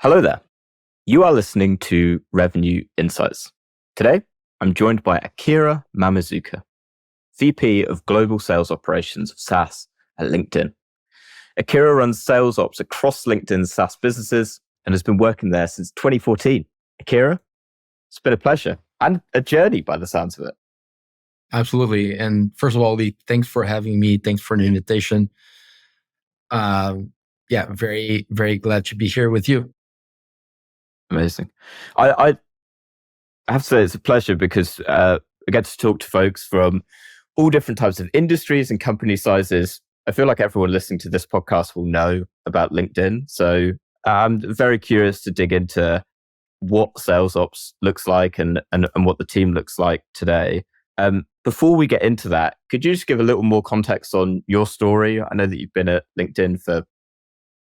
Hello there. You are listening to Revenue Insights. Today, I'm joined by Akira Mamizuka, VP of Global Sales Operations of SaaS at LinkedIn. Akira runs sales ops across LinkedIn's SaaS businesses and has been working there since 2014. Akira, it's been a pleasure and a journey by the sounds of it. Absolutely. And first of all, Lee, thanks for having me. Thanks for the invitation. Very, very glad to be here with you. Amazing. I have to say it's a pleasure because I get to talk to folks from all different types of industries and company sizes. I feel like everyone listening to this podcast will know about LinkedIn. So I'm very curious to dig into what sales ops looks like and what the team looks like today. Before we get into that, could you just give a little more context on your story? I know that you've been at LinkedIn for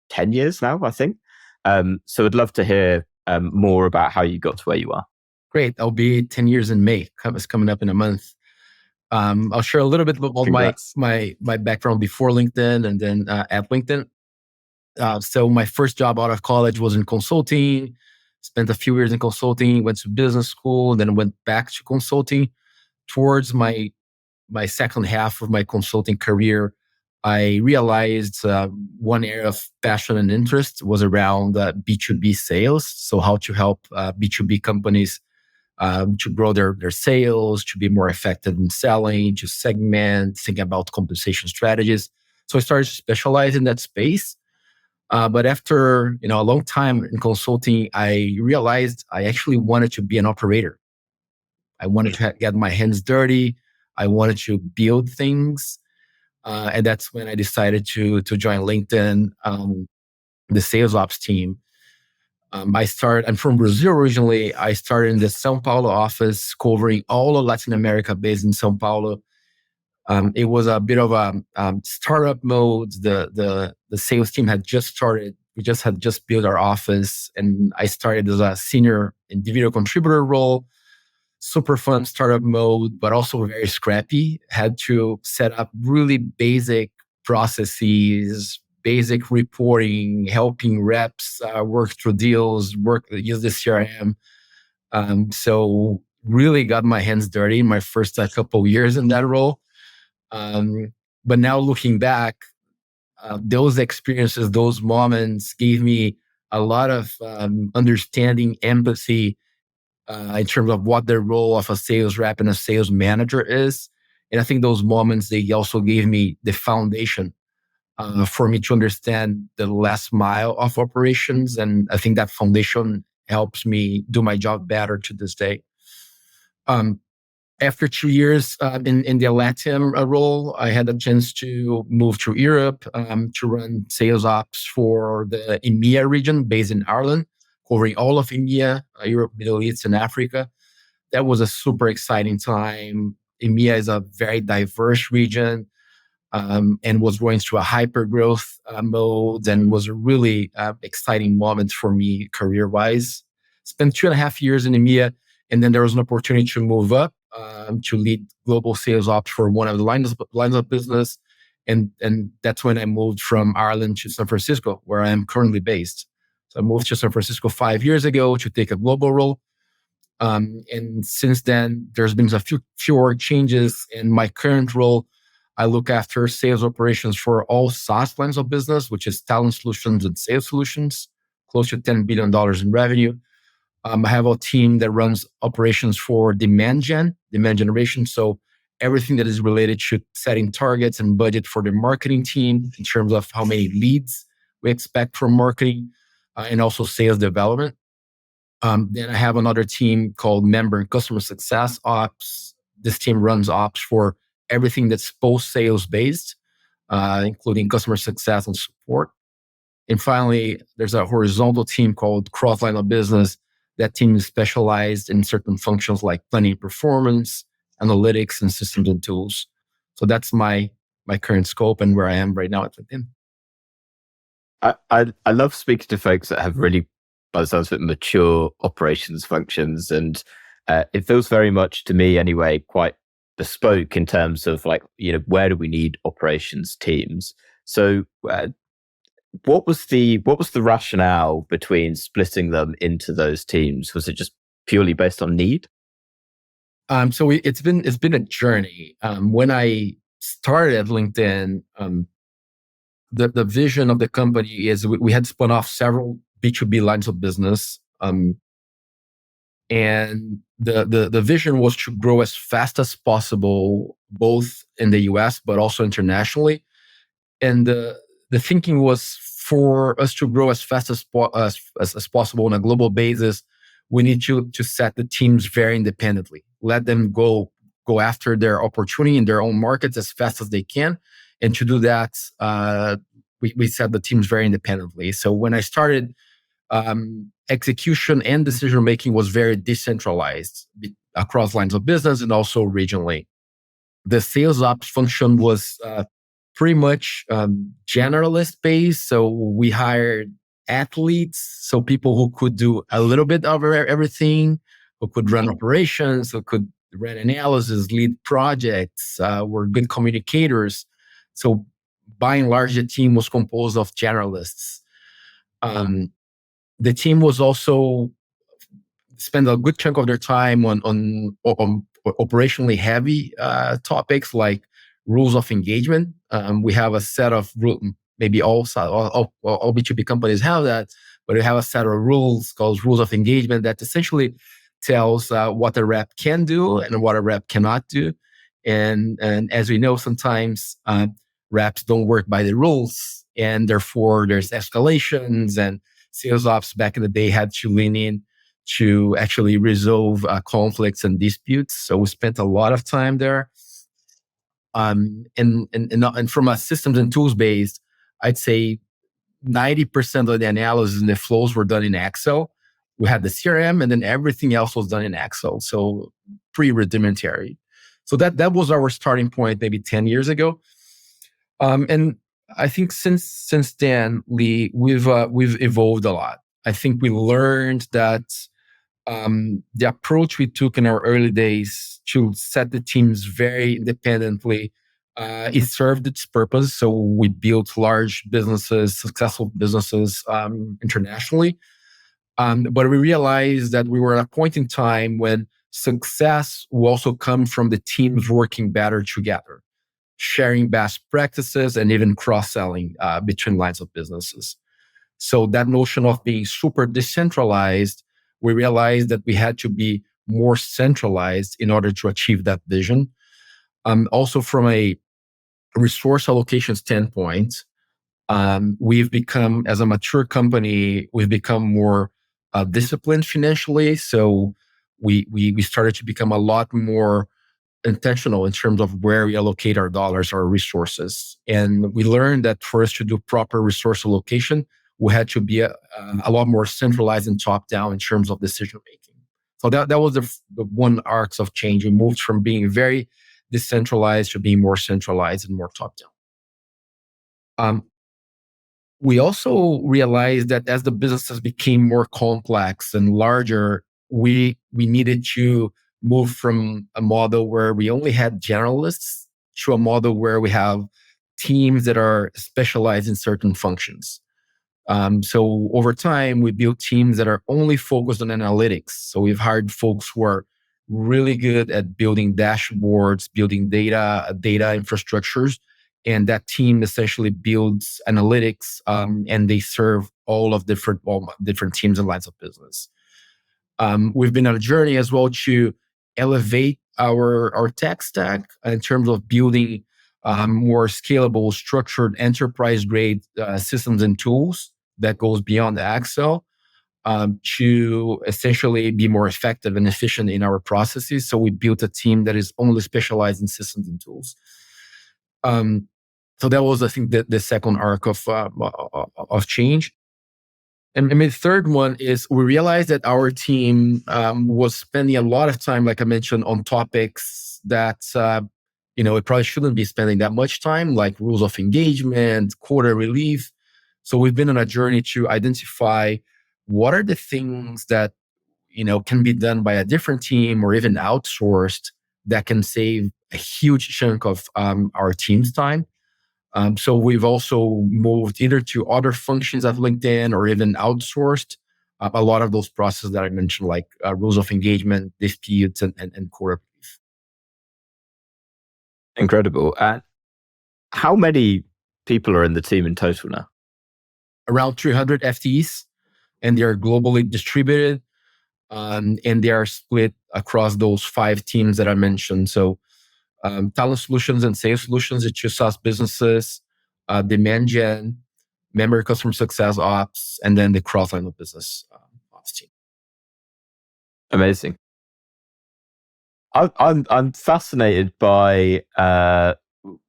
10 years now, I think. So I'd love to hear more about how you got to where you are. Great. I'll be 10 years in May. It's coming up in a month. I'll share a little bit about my background before LinkedIn and then at LinkedIn. So my first job out of college was in consulting. Spent a few years in consulting, went to business school, and then went back to consulting. Towards my second half of my consulting career, I realized one area of passion and interest was around B2B sales. So how to help B2B companies to grow their sales, to be more effective in selling, to segment, think about compensation strategies. So I started to specialize in that space. But after a long time in consulting, I realized I actually wanted to be an operator. I wanted to get my hands dirty. I wanted to build things. And that's when I decided to join LinkedIn, the sales ops team. I'm from Brazil originally. I started in the São Paulo office, covering all of Latin America, based in São Paulo. It was a bit of a startup mode. The sales team had just started. We had just built our office, and I started as a senior individual contributor role. Super fun startup mode, but also very scrappy. Had to set up really basic processes, basic reporting, helping reps work through deals, use the CRM. So really got my hands dirty in my first couple of years in that role. But now looking back, those experiences, those moments gave me a lot of understanding, empathy, in terms of what the role of a sales rep and a sales manager is. And I think those moments, they also gave me the foundation for me to understand the last mile of operations. And I think that foundation helps me do my job better to this day. After 2 years in the LATAM role, I had a chance to move to Europe to run sales ops for the EMEA region based in Ireland, covering all of EMEA, Europe, Middle East, and Africa. That was a super exciting time. EMEA is a very diverse region and was going through a hyper growth mode, and was a really exciting moment for me career-wise. Spent 2.5 years in EMEA, and then there was an opportunity to move up to lead global sales ops for one of the lines of business. And that's when I moved from Ireland to San Francisco, where I am currently based. So I moved to San Francisco 5 years ago to take a global role. And since then, there's been a few org changes. In my current role, I look after sales operations for all SaaS lines of business, which is talent solutions and sales solutions, close to $10 billion in revenue. I have a team that runs operations for demand generation. So everything that is related to setting targets and budget for the marketing team in terms of how many leads we expect from marketing, and also sales development. Then I have another team called Member and Customer Success Ops. This team runs ops for everything that's post-sales based, including customer success and support. And finally, there's a horizontal team called Cross-Line of Business. That team is specialized in certain functions like planning, performance, analytics, and systems and tools. So that's my current scope and where I am right now at LinkedIn. I love speaking to folks that have really, by the sounds of it, mature operations functions, and it feels very much to me anyway quite bespoke in terms of where do we need operations teams. So what was the rationale between splitting them into those teams? Was it just purely based on need? It's been a journey. When I started at LinkedIn, the vision of the company is we had spun off several B2B lines of business. And the vision was to grow as fast as possible, both in the US, but also internationally. And the thinking was for us to grow as fast as possible on a global basis, we need to set the teams very independently, let them go after their opportunity in their own markets as fast as they can. And to do that, we set the teams very independently. So when I started, execution and decision making was very decentralized across lines of business and also regionally. The sales ops function was pretty much generalist based. So we hired athletes, so people who could do a little bit of everything, who could run operations, who could run analysis, lead projects, were good communicators. So by and large, the team was composed of generalists. Um, the team was also spend a good chunk of their time on operationally heavy topics like rules of engagement. We have a set of maybe all B2B companies have that, but we have a set of rules called rules of engagement that essentially tells what a rep can do and what a rep cannot do. And as we know, sometimes reps don't work by the rules, and therefore there's escalations, and sales ops back in the day had to lean in to actually resolve conflicts and disputes. So we spent a lot of time there. And from a systems and tools based, I'd say 90% of the analysis and the flows were done in Excel. We had the CRM, and then everything else was done in Excel. So pretty rudimentary. So that was our starting point maybe 10 years ago. And I think since then, Lee, we've evolved a lot. I think we learned that the approach we took in our early days to set the teams very independently, it served its purpose. So we built large businesses, successful businesses internationally. But we realized that we were at a point in time when success will also come from the teams working better together, sharing best practices, and even cross-selling between lines of businesses. So that notion of being super decentralized, we realized that we had to be more centralized in order to achieve that vision. Also, from a resource allocation standpoint, we've become, as a mature company, we've become more disciplined financially. So we started to become a lot more intentional in terms of where we allocate our dollars, our resources. And we learned that for us to do proper resource allocation, we had to be a lot more centralized and top down in terms of decision making. So that was the one arc of change. We moved from being very decentralized to being more centralized and more top down. Um, we also realized that as the businesses became more complex and larger, we needed to move from a model where we only had generalists to a model where we have teams that are specialized in certain functions. So over time, we built teams that are only focused on analytics. So we've hired folks who are really good at building dashboards, building data infrastructures, and that team essentially builds analytics, and they serve all different teams and lines of business. We've been on a journey as well to elevate our tech stack in terms of building more scalable, structured, enterprise grade systems and tools that goes beyond the Excel, to essentially be more effective and efficient in our processes. So we built a team that is only specialized in systems and tools. Um, so that was, I think, the second arc of change. And the third one is we realized that our team was spending a lot of time, like I mentioned, on topics that it probably shouldn't be spending that much time, like rules of engagement, quota relief. So we've been on a journey to identify what are the things that can be done by a different team or even outsourced that can save a huge chunk of our team's time. So we've also moved either to other functions of LinkedIn or even outsourced a lot of those processes that I mentioned, like rules of engagement, disputes, and core. Incredible. And how many people are in the team in total now? Around 300 FTEs, and they are globally distributed, and they are split across those 5 teams that I mentioned. So talent solutions and sales solutions, it's your SaaS businesses, demand gen, member customer success ops, and then the cross-line of business ops team. Amazing. I'm fascinated by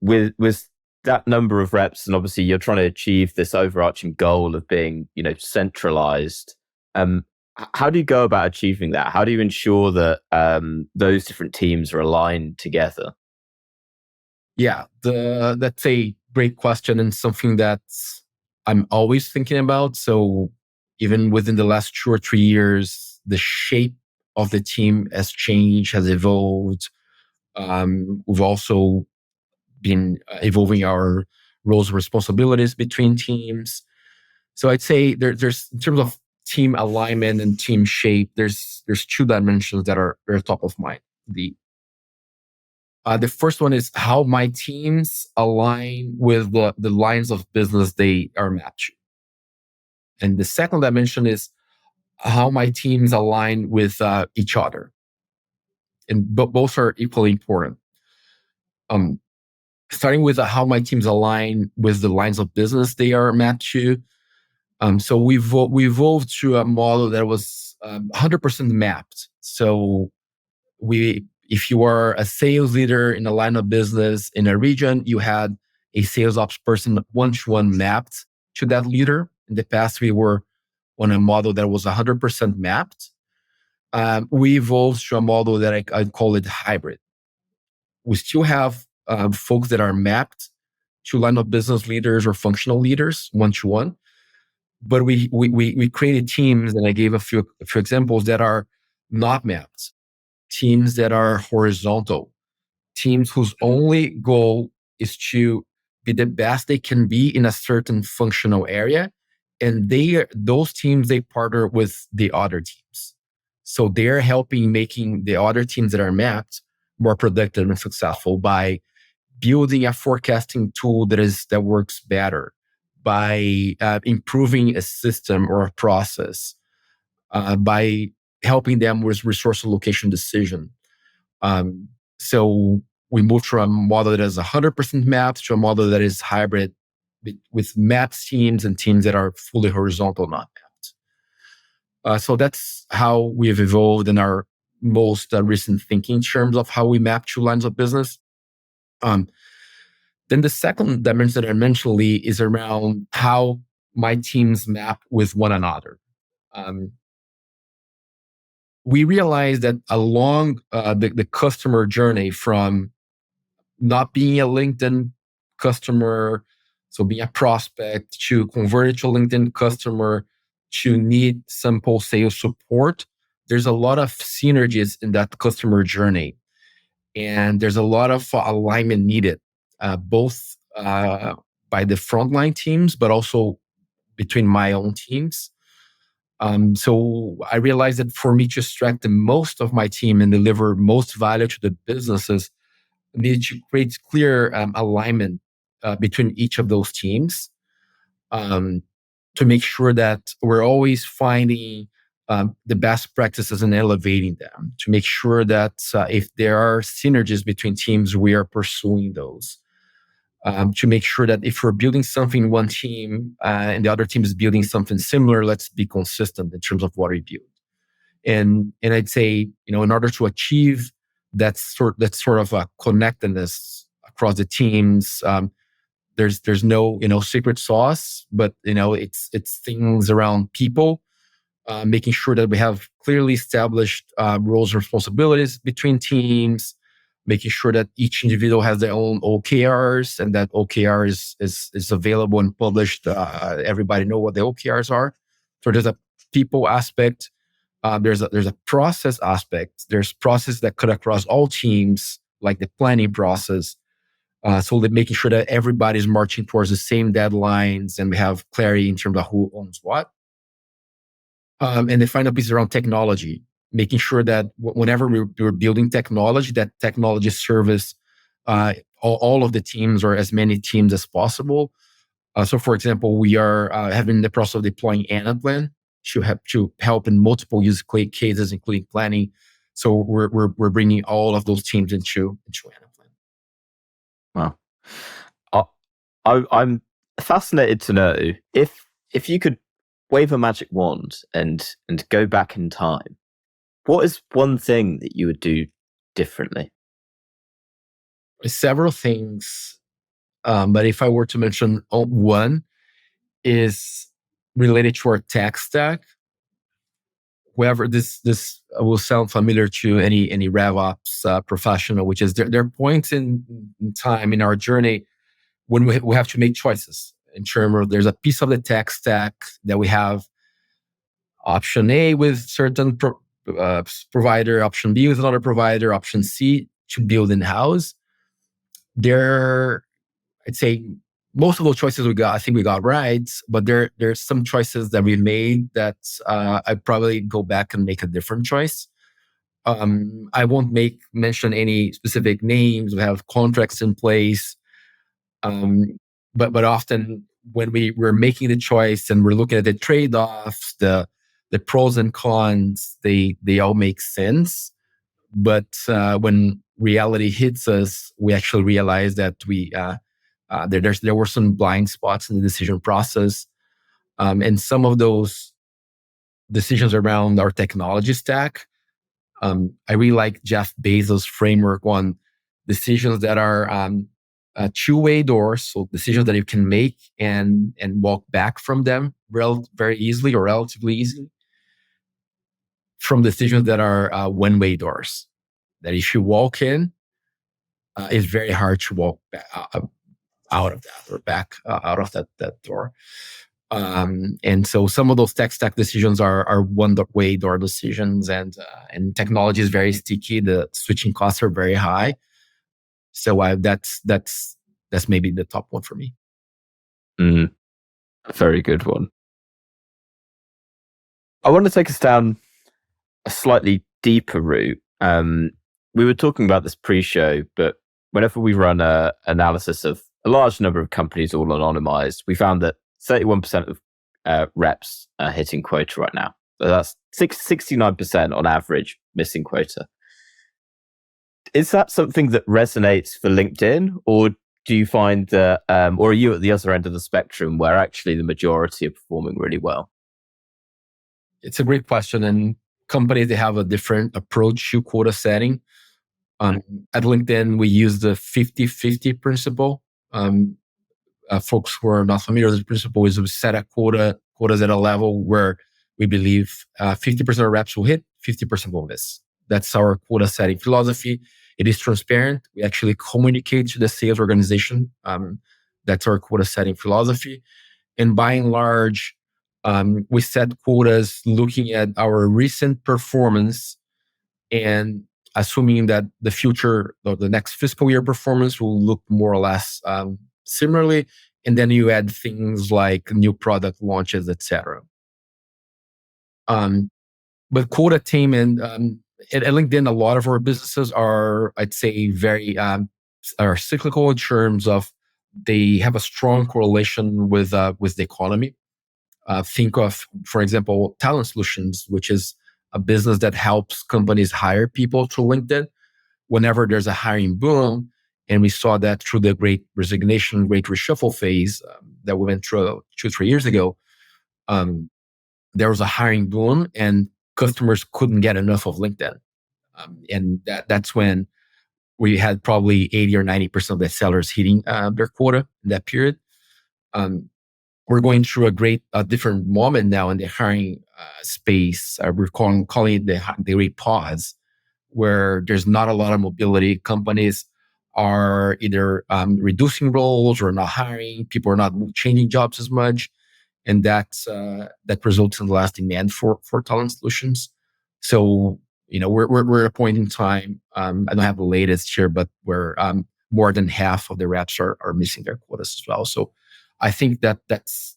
with that number of reps, and obviously you're trying to achieve this overarching goal of being, centralized. How do you go about achieving that? How do you ensure that those different teams are aligned together? Yeah, that's a great question and something that I'm always thinking about. So even within the last 2 or 3 years, the shape of the team has changed, has evolved. We've also been evolving our roles and responsibilities between teams. So I'd say there's in terms of team alignment and team shape, there's 2 dimensions that are very top of mind. The first one is how my teams align with the lines of business they are mapped to. And the second dimension is how my teams align with each other. And both are equally important. Um, Starting with how my teams align with the lines of business they are mapped to. So we evolved to a model that was 100% mapped. So if you are a sales leader in a line of business in a region, you had a sales ops person one-to-one mapped to that leader. In the past, we were on a model that was 100% mapped. We evolved to a model that I'd call it hybrid. We still have folks that are mapped to line of business leaders or functional leaders one-to-one, but we created teams, and I gave a few examples that are not mapped, teams that are horizontal, teams whose only goal is to be the best they can be in a certain functional area. And those teams, they partner with the other teams. So they're helping making the other teams that are mapped more productive and successful by building a forecasting tool that works better, by improving a system or a process, by helping them with resource allocation decision. Um, so we moved from a model that is 100% mapped to a model that is hybrid with mapped teams and teams that are fully horizontal, not mapped. So that's how we have evolved in our most recent thinking in terms of how we map 2 lines of business. Um, then the second dimension that I mentioned is around how my teams map with one another. Um, we realized that along the customer journey from not being a LinkedIn customer, so being a prospect, to convert it to a LinkedIn customer, to need some post-sale support, there's a lot of synergies in that customer journey. And there's a lot of alignment needed, both by the frontline teams, but also between my own teams. So I realized that for me to extract the most of my team and deliver most value to the businesses, I needed to create clear alignment between each of those teams, um, to make sure that we're always finding the best practices and elevating them, to make sure that if there are synergies between teams, we are pursuing those. To make sure that if we're building something in one team and the other team is building something similar, let's be consistent in terms of what we build. And I'd say, in order to achieve that sort of a connectedness across the teams, there's no secret sauce, but it's things around people, making sure that we have clearly established roles and responsibilities between teams, making sure that each individual has their own OKRs and that OKR is available and published. Everybody know what the OKRs are. So there's a people aspect. There's a process aspect. There's process that cut across all teams, like the planning process. So that making sure that everybody's marching towards the same deadlines and we have clarity in terms of who owns what. And the final piece is around technology, making sure that whenever we're building technology, that technology service all of the teams or as many teams as possible. So, for example, we are having the process of deploying Anaplan to help in multiple use cases, including planning. So we're bringing all of those teams into Anaplan. Wow. I, I'm fascinated to know if you could wave a magic wand and go back in time, what is one thing that you would do differently? Several things, but if I were to mention one, is related to our tech stack. Whoever this will sound familiar to any RevOps professional, which is there are points in time in our journey when we have to make choices in terms of there's a piece of the tech stack that we have option A with certain provider, option B with another provider, option C to build in house. There, I'd say most of those choices I think we got right, but there's some choices that we made that I'd probably go back and make a different choice. I won't mention any specific names. We have contracts in place, but often when we're making the choice and we're looking at the trade-offs, the pros and cons, they all make sense. But when reality hits us, we actually realize that there were some blind spots in the decision process, and some of those decisions around our technology stack. I really like Jeff Bezos' framework on decisions that are two-way doors, so decisions that you can make and walk back from them very easily or relatively easily, from decisions that are one-way doors. That if you walk in, it's very hard to walk back, out of that or back out of that door. And so some of those tech stack decisions are one-way door decisions, and technology is very sticky. The switching costs are very high. So that's maybe the top one for me. A very good one. I want to take us down a slightly deeper route. We were talking about this pre-show, but whenever we run a analysis of a large number of companies all anonymized, we found that 31% of reps are hitting quota right now. So that's 69% on average missing quota. Is that something that resonates for LinkedIn, or do you find that, or are you at the other end of the spectrum where actually the majority are performing really well? It's a great question, and companies, they have a different approach to quota setting. At LinkedIn, we use the 50-50 principle. Folks who are not familiar with the principle is we set a quotas at a level where we believe 50% of reps will hit, 50% will miss. That's our quota setting philosophy. It is transparent. We actually communicate to the sales organization. That's our quota setting philosophy. And by and large, we set quotas looking at our recent performance and assuming that the future or the next fiscal year performance will look more or less similarly. And then you add things like new product launches, etc. But quota attainment, at LinkedIn, a lot of our businesses are, I'd say, very are cyclical in terms of they have a strong correlation with the economy. Think of, for example, Talent Solutions, which is a business that helps companies hire people through LinkedIn whenever there's a hiring boom. And we saw that through the great resignation, great reshuffle phase that we went through 2-3 years ago. There was a hiring boom and customers couldn't get enough of LinkedIn. And that's when we had probably 80 or 90% of the sellers hitting their quota in that period. We're going through a different moment now in the hiring space. We're calling it the great pause, where there's not a lot of mobility. Companies are either reducing roles or not hiring. People are not changing jobs as much, and that results in less demand for talent solutions. So we're at a point in time. I don't have the latest here, but where more than half of the reps are missing their quotas as well. So I think that's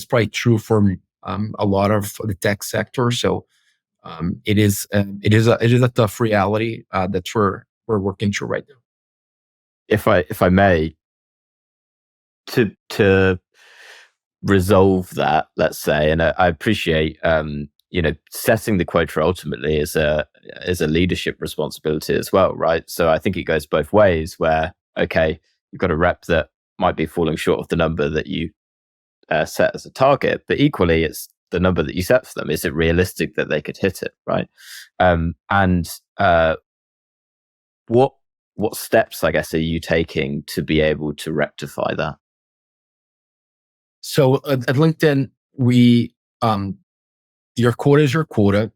probably true for a lot of the tech sector. So it is a tough reality that we're working through right now. If I may, to resolve that, let's say, and I appreciate setting the quota ultimately is a leadership responsibility as well, right? So I think it goes both ways. Where okay, you've got a rep that might be falling short of the number that you set as a target, but equally, it's the number that you set for them. Is it realistic that they could hit it, right? And what steps, I guess, are you taking to be able to rectify that? So at LinkedIn, we your quota is your quota.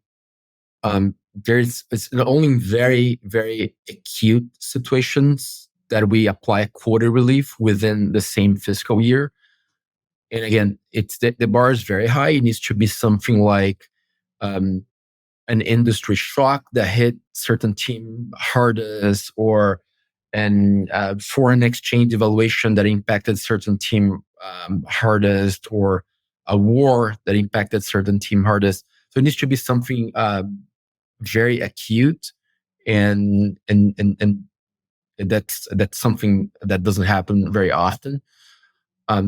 It's only in very, very acute situations that we apply quota relief within the same fiscal year. And again, it's the bar is very high. It needs to be something like um, an industry shock that hit certain team hardest, or an foreign exchange devaluation that impacted certain team hardest, or a war that impacted certain team hardest. So it needs to be something very acute, and that's something that doesn't happen very often.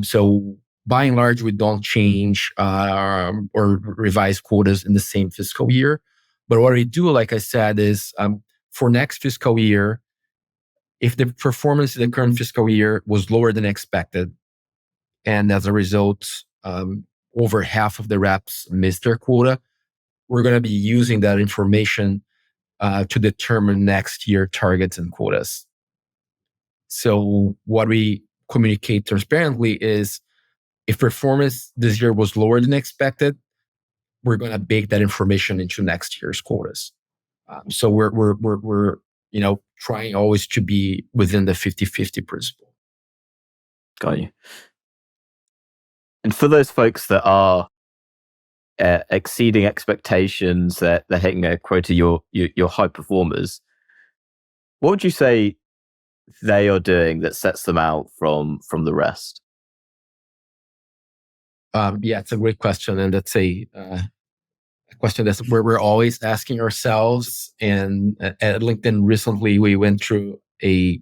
So by and large, we don't change or revise quotas in the same fiscal year. But what we do, like I said, is for next fiscal year, if the performance in the current fiscal year was lower than expected, and as a result, over half of the reps missed their quota, we're going to be using that information to determine next year targets and quotas. So what we communicate transparently is, if performance this year was lower than expected, we're going to bake that information into next year's quotas. So we're trying always to be within the 50-50 principle. Got you. And for those folks that are exceeding expectations, that they're hitting a quota, your high performers, what would you say they are doing that sets them out from the rest? Yeah, it's a great question, and that's a question that's where we're always asking ourselves. And at LinkedIn recently, we went through a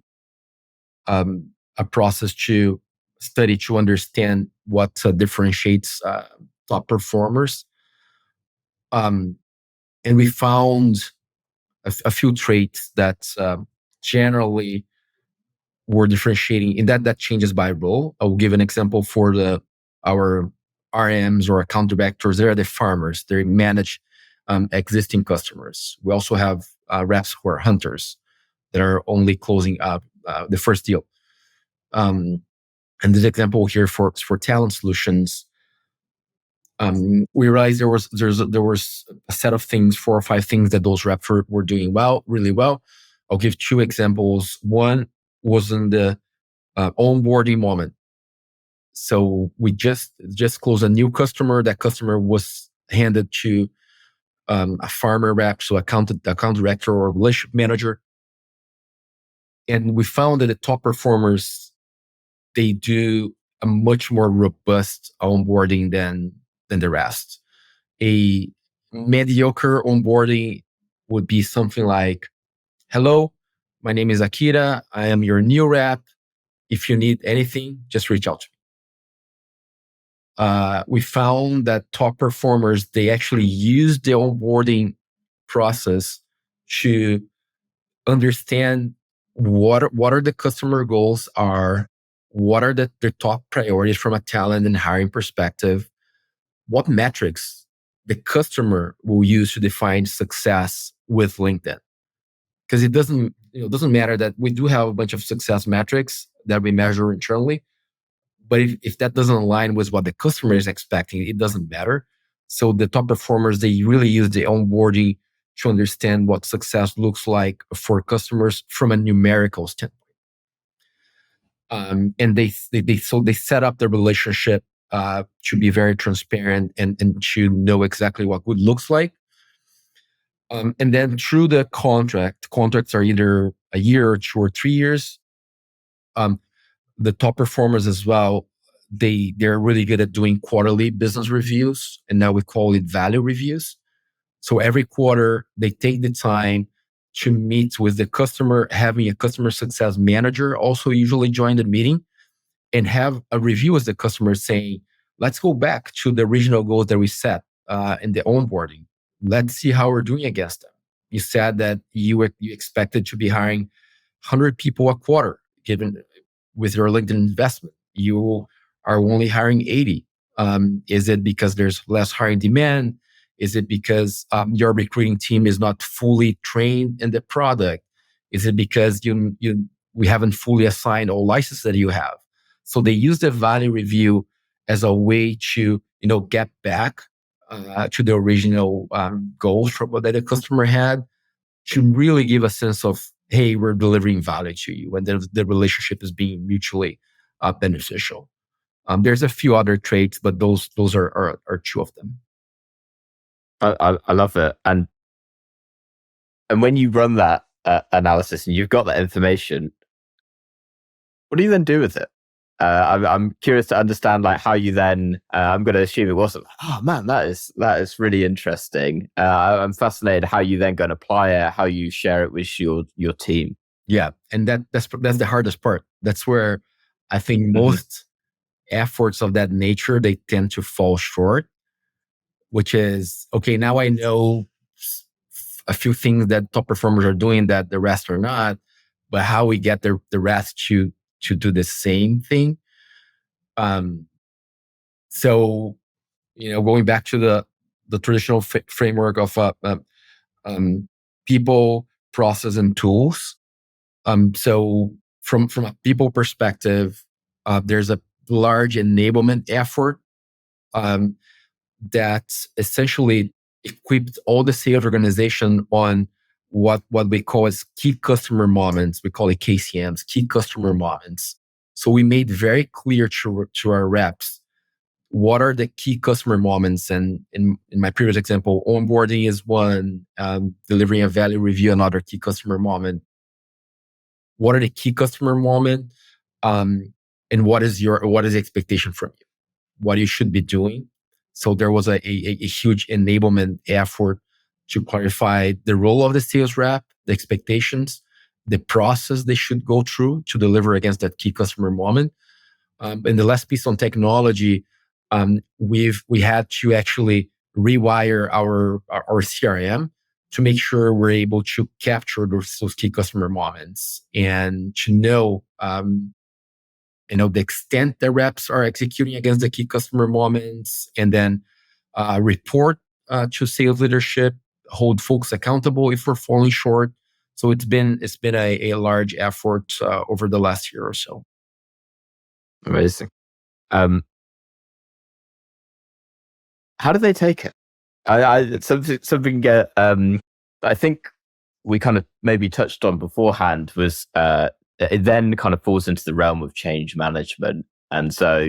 process to study to understand what differentiates top performers. And we found a few traits that generally were differentiating, and that changes by role. I'll give an example for our RMs or account directors. They're the farmers. They manage existing customers. We also have reps who are hunters that are only closing up the first deal. And this example here for talent solutions, we realized there was a set of things, 4 or 5 things that those reps were doing really well. I'll give 2 examples. One was in the onboarding moment. So we just closed a new customer. That customer was handed to a farmer rep, so account director or relationship manager. And we found that the top performers, they do a much more robust onboarding than the rest. A mediocre onboarding would be something like, "Hello, my name is Akira. I am your new rep. If you need anything, just reach out to me." We found that top performers, they actually use the onboarding process to understand what are the customer goals are, what are the top priorities from a talent and hiring perspective, what metrics the customer will use to define success with LinkedIn. Because it doesn't matter that we do have a bunch of success metrics that we measure internally, but if that doesn't align with what the customer is expecting, it doesn't matter. So the top performers, they really use the onboarding to understand what success looks like for customers from a numerical standpoint. And they set up the relationship to be very transparent and to know exactly what good looks like. And then through the contracts are either a year or 2 or 3 years. The top performers as well, they're really good at doing quarterly business reviews, and now we call it value reviews. So every quarter, they take the time to meet with the customer, having a customer success manager also usually join the meeting and have a review with the customer saying, let's go back to the original goals that we set in the onboarding. Let's see how we're doing against them. You said that you expected to be hiring 100 people a quarter, given with your LinkedIn investment. You are only hiring 80. Is it because there's less hiring demand? Is it because your recruiting team is not fully trained in the product? Is it because we haven't fully assigned all licenses that you have? So they use the value review as a way to get back to the original goals that the customer had, to really give a sense of, hey, we're delivering value to you, and the relationship is being mutually beneficial. There's a few other traits, but those are two of them. I love it. And when you run that analysis and you've got that information, what do you then do with it? I'm curious to understand like how you then. I'm going to assume it wasn't. Oh man, that is really interesting. I'm fascinated how you then go and apply it, how you share it with your team. Yeah, and that's the hardest part. That's where I think most efforts of that nature, they tend to fall short. Which is, okay, now I know a few things that top performers are doing that the rest are not, but how we get the rest to do the same thing. So, going back to the traditional framework of people, process, and tools. So from a people perspective, there's a large enablement effort that essentially equipped all the sales organization on what we call as key customer moments. We call it KCMs, key customer moments. So we made very clear to our reps what are the key customer moments. And in my previous example, onboarding is one, delivering a value review, another key customer moment. What are the key customer moments? And what is the expectation from you? What you should be doing. So there was a huge enablement effort to clarify the role of the sales rep, the expectations, the process they should go through to deliver against that key customer moment. And the last piece on technology, we had to actually rewire our CRM to make sure we're able to capture those key customer moments and to know the extent the reps are executing against the key customer moments, and then report to sales leadership, hold folks accountable if we're falling short. So it's been a large effort over the last year or so. Amazing. How do they take it? Something I think we kind of maybe touched on beforehand was it then kind of falls into the realm of change management. And so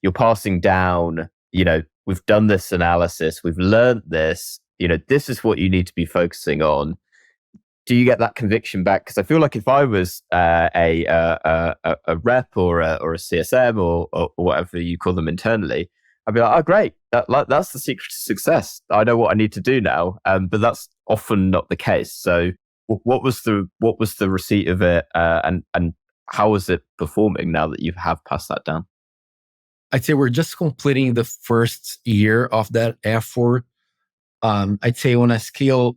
you're passing down, we've done this analysis, we've learned this, this is what you need to be focusing on. Do you get that conviction back? Because I feel like if I was a rep or a CSM or whatever you call them internally, I'd be like, oh, great. That's the secret to success. I know what I need to do now. But that's often not the case. So what was the receipt of it, and how is it performing now that you have passed that down? I'd say we're just completing the first year of that effort. I'd say on a scale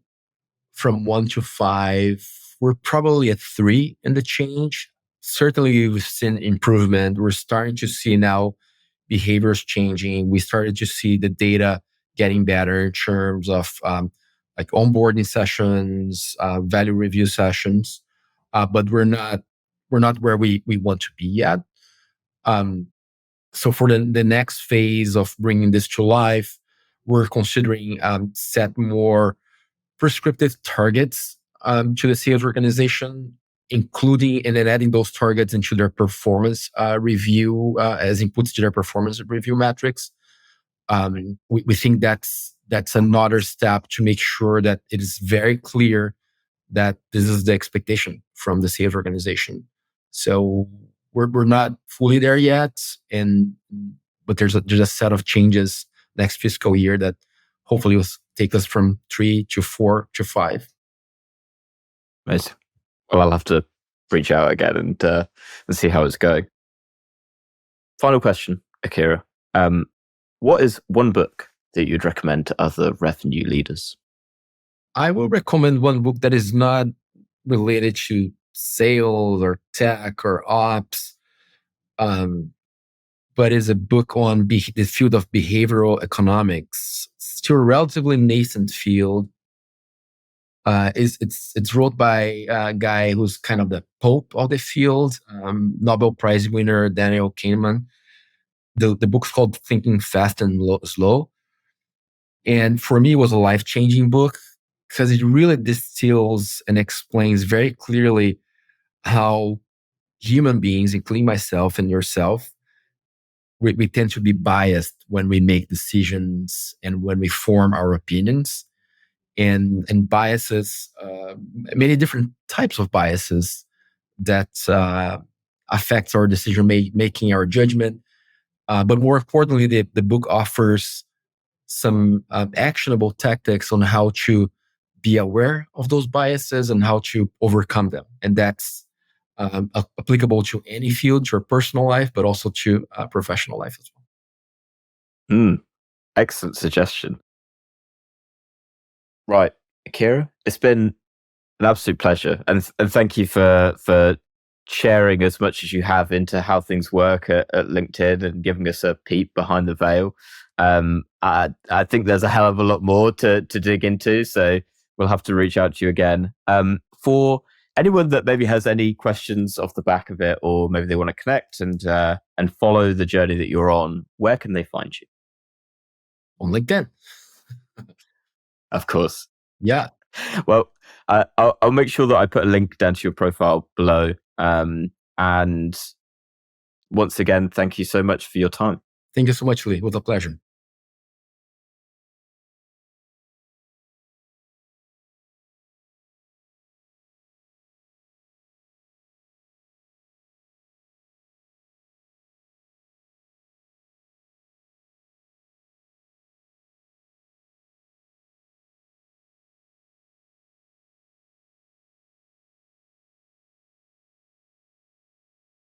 from 1 to 5, we're probably at 3 in the change. Certainly, we've seen improvement. We're starting to see now behaviors changing. We started to see the data getting better in terms of like onboarding sessions, value review sessions, but we're not where we want to be yet. So for the next phase of bringing this to life, we're considering set more prescriptive targets to the sales organization, including and then adding those targets into their performance review as inputs to their performance review metrics. We think that's another step to make sure that it is very clear that this is the expectation from the sales organization. So we're not fully there yet, but there's a set of changes next fiscal year that hopefully will take us from 3 to 4 to 5. Amazing. Well, I'll have to reach out again and see how it's going. Final question, Akira. What is one book that you'd recommend to other revenue leaders? I will recommend one book that is not related to sales or tech or ops, but is a book on the field of behavioral economics. It's still a relatively nascent field. It's wrote by a guy who's kind of the pope of the field, Nobel Prize winner Daniel Kahneman. The book's called Thinking Fast and Slow. And for me, it was a life-changing book because it really distills and explains very clearly how human beings, including myself and yourself, we tend to be biased when we make decisions and when we form our opinions. And biases, many different types of biases that affects our decision making, our judgment. But more importantly, the book offers some actionable tactics on how to be aware of those biases and how to overcome them. And that's applicable to any field, to your personal life, but also to professional life as well. Excellent suggestion. Right, Akira, it's been an absolute pleasure, and thank you for sharing as much as you have into how things work at LinkedIn and giving us a peek behind the veil. I think there's a hell of a lot more to dig into, so we'll have to reach out to you again. For anyone that maybe has any questions off the back of it, or maybe they want to connect and follow the journey that you're on, where can they find you? On LinkedIn. Of course. Yeah. Well, I'll make sure that I put a link down to your profile below. And once again, thank you so much for your time. Thank you so much, Lee. It was a pleasure.